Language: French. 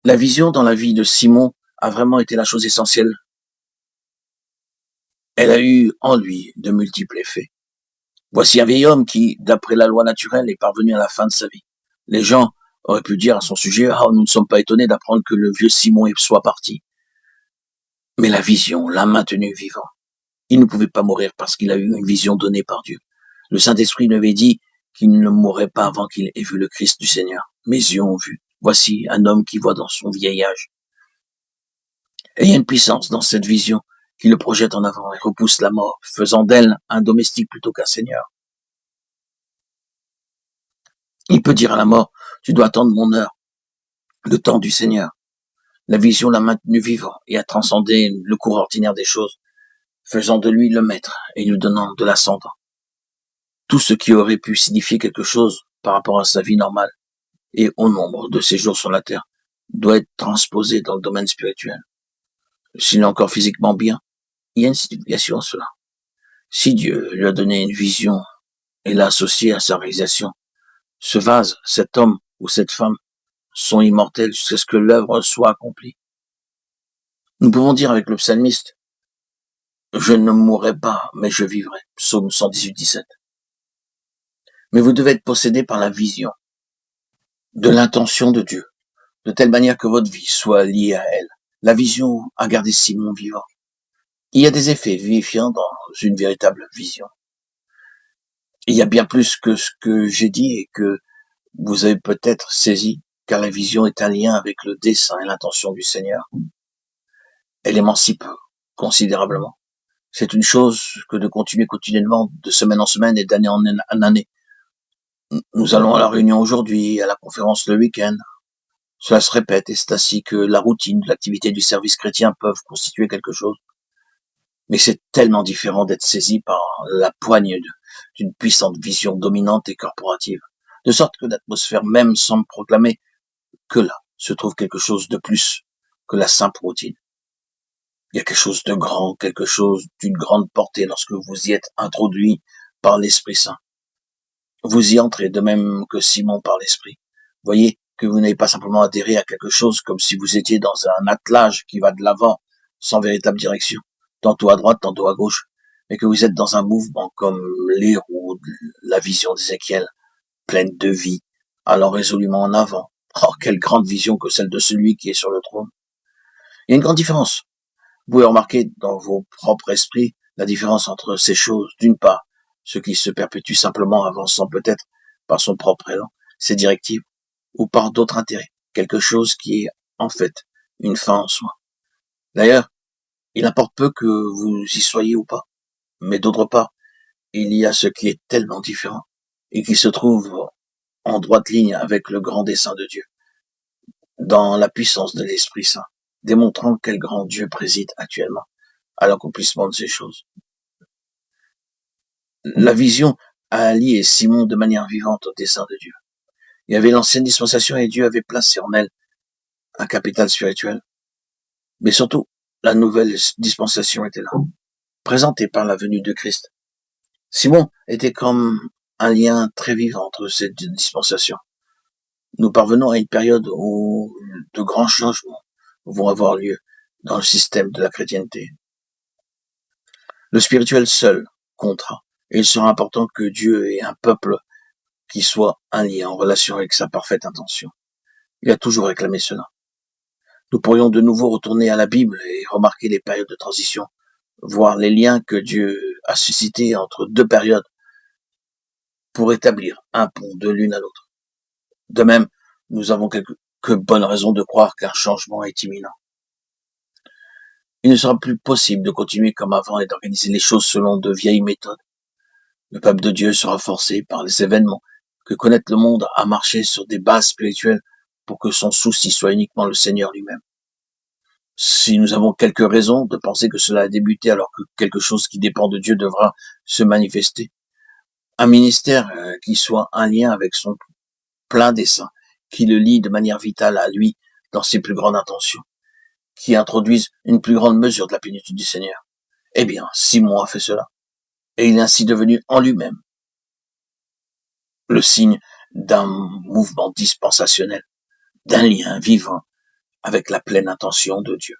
La vision dans la vie de Simon a vraiment été la chose essentielle. Elle a eu en lui de multiples effets. Voici un vieil homme qui, d'après la loi naturelle, est parvenu à la fin de sa vie. Les gens auraient pu dire à son sujet, « Ah, nous ne sommes pas étonnés d'apprendre que le vieux Simon soit parti. » Mais la vision l'a maintenu vivant. Il ne pouvait pas mourir parce qu'il a eu une vision donnée par Dieu. Le Saint-Esprit lui avait dit qu'il ne mourrait pas avant qu'il ait vu le Christ du Seigneur. Mes yeux ont vu. Voici un homme qui voit dans son vieil âge. Et il y a une puissance dans cette vision qui le projette en avant et repousse la mort, faisant d'elle un domestique plutôt qu'un seigneur. Il peut dire à la mort, tu dois attendre mon heure, le temps du Seigneur. La vision l'a maintenu vivant et a transcendé le cours ordinaire des choses, faisant de lui le maître et lui donnant de l'ascendant. Tout ce qui aurait pu signifier quelque chose par rapport à sa vie normale et au nombre de ses jours sur la terre doit être transposé dans le domaine spirituel. S'il est encore physiquement bien, il y a une signification à cela. Si Dieu lui a donné une vision et l'a associée à sa réalisation, ce vase, cet homme ou cette femme sont immortels jusqu'à ce que l'œuvre soit accomplie. Nous pouvons dire avec le psalmiste, je ne mourrai pas, mais je vivrai. Psaume 118, 17. Mais vous devez être possédé par la vision de l'intention de Dieu, de telle manière que votre vie soit liée à elle. La vision a gardé Simon vivant. Il y a des effets vivifiants dans une véritable vision. Il y a bien plus que ce que j'ai dit et que vous avez peut-être saisi, car la vision est un lien avec le dessein et l'intention du Seigneur. Elle émancipe considérablement. C'est une chose que de continuer quotidiennement, de semaine en semaine et d'année en année. Nous allons à la réunion aujourd'hui, à la conférence le week-end. Cela se répète et c'est ainsi que la routine de l'activité du service chrétien peuvent constituer quelque chose. Mais c'est tellement différent d'être saisi par la poigne d'une puissante vision dominante et corporative. De sorte que l'atmosphère même semble proclamer que là se trouve quelque chose de plus que la simple routine. Il y a quelque chose de grand, quelque chose d'une grande portée lorsque vous y êtes introduit par l'Esprit Saint. Vous y entrez de même que Simon par l'Esprit. Voyez que vous n'avez pas simplement adhéré à quelque chose comme si vous étiez dans un attelage qui va de l'avant, sans véritable direction, tantôt à droite, tantôt à gauche, mais que vous êtes dans un mouvement comme les roues de la vision d'Ézéchiel, pleine de vie, allant résolument en avant. Oh, quelle grande vision que celle de celui qui est sur le trône. Il y a une grande différence. Vous pouvez remarquer dans vos propres esprits la différence entre ces choses. D'une part, ce qui se perpétue simplement avançant peut-être par son propre élan, ses directives, ou par d'autres intérêts, quelque chose qui est en fait une fin en soi. D'ailleurs, il importe peu que vous y soyez ou pas, mais d'autre part, il y a ce qui est tellement différent et qui se trouve en droite ligne avec le grand dessein de Dieu, dans la puissance de l'Esprit Saint, démontrant quel grand Dieu préside actuellement à l'accomplissement de ces choses. La vision a lié Simon de manière vivante au dessein de Dieu. Il y avait l'ancienne dispensation et Dieu avait placé en elle un capital spirituel. Mais surtout, la nouvelle dispensation était là, présentée par la venue de Christ. Simon était comme un lien très vivant entre ces deux dispensations. Nous parvenons à une période où de grands changements vont avoir lieu dans le système de la chrétienté. Le spirituel seul comptera, et il sera important que Dieu ait un peuple qui soit un lien en relation avec sa parfaite intention. Il a toujours réclamé cela. Nous pourrions de nouveau retourner à la Bible et remarquer les périodes de transition, voir les liens que Dieu a suscités entre deux périodes pour établir un pont de l'une à l'autre. De même, nous avons quelques bonnes raisons de croire qu'un changement est imminent. Il ne sera plus possible de continuer comme avant et d'organiser les choses selon de vieilles méthodes. Le peuple de Dieu sera forcé par les événements que connaître le monde à marcher sur des bases spirituelles pour que son souci soit uniquement le Seigneur lui-même. Si nous avons quelques raisons de penser que cela a débuté alors que quelque chose qui dépend de Dieu devra se manifester, un ministère qui soit un lien avec son plein dessein, qui le lie de manière vitale à lui dans ses plus grandes intentions, qui introduise une plus grande mesure de la plénitude du Seigneur. Eh bien, Simon a fait cela, et il est ainsi devenu en lui-même le signe d'un mouvement dispensationnel, d'un lien vivant avec la pleine intention de Dieu.